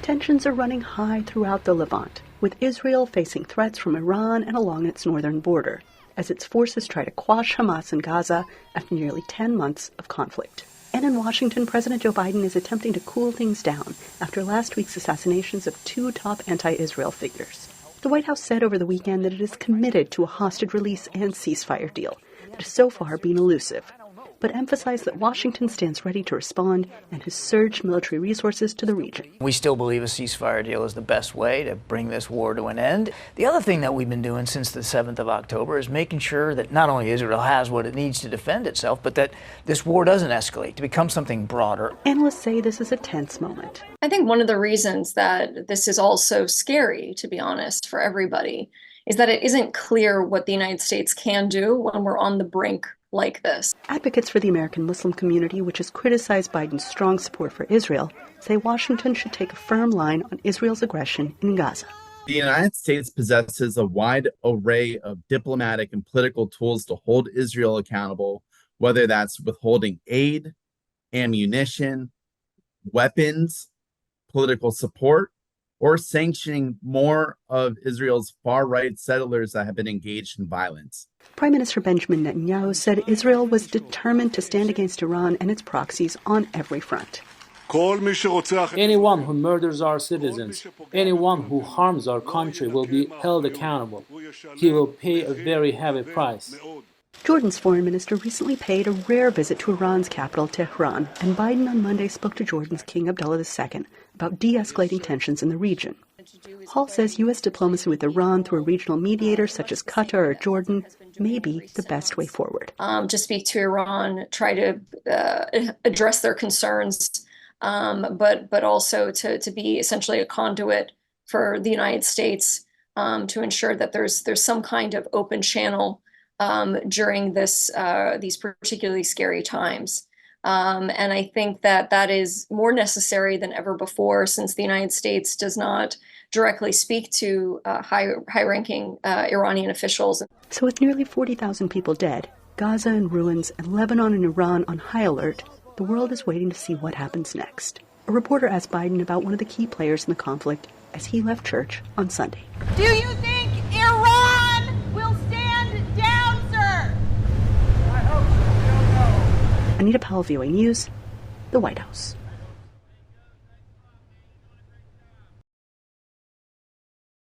Tensions are running high throughout the Levant, with Israel facing threats from Iran and along its northern border, as its forces try to quash Hamas in Gaza after nearly 10 months of conflict. And in Washington, President Joe Biden is attempting to cool things down after last week's assassinations of two top anti-Israel figures. The White House said over the weekend that it is committed to a hostage release and ceasefire deal that has so far been elusive, but emphasized that Washington stands ready to respond and has surged military resources to the region. We still believe a ceasefire deal is the best way to bring this war to an end. The other thing that we've been doing since the 7th of October is making sure that not only Israel has what it needs to defend itself, but that this war doesn't escalate to become something broader. Analysts say this is a tense moment. I think one of the reasons that this is all so scary, to be honest, for everybody, is that it isn't clear what the United States can do when we're on the brink like this. Advocates for the American Muslim community, which has criticized Biden's strong support for Israel, say Washington should take a firm line on Israel's aggression in Gaza. The United States possesses a wide array of diplomatic and political tools to hold Israel accountable, whether that's withholding aid, ammunition, weapons, political support, or sanctioning more of Israel's far-right settlers that have been engaged in violence. Prime Minister Benjamin Netanyahu said Israel was determined to stand against Iran and its proxies on every front. Anyone who murders our citizens, anyone who harms our country will be held accountable. He will pay a very heavy price. Jordan's foreign minister recently paid a rare visit to Iran's capital, Tehran, and Biden on Monday spoke to Jordan's King Abdullah II about de-escalating tensions in the region. Hall says U.S. diplomacy with Iran through a regional mediator such as Qatar or Jordan may be the best way forward. To speak to Iran, try to address their concerns, but also to be essentially a conduit for the United States to ensure that there's some kind of open channel during these particularly scary times. And I think that is more necessary than ever before, since the United States does not directly speak to high-ranking Iranian officials. So with nearly 40,000 people dead, Gaza in ruins, and Lebanon and Iran on high alert, the world is waiting to see what happens next. A reporter asked Biden about one of the key players in the conflict as he left church on Sunday. Do you think Iran will stand down, sir? Anita Powell, VOANews, the White House.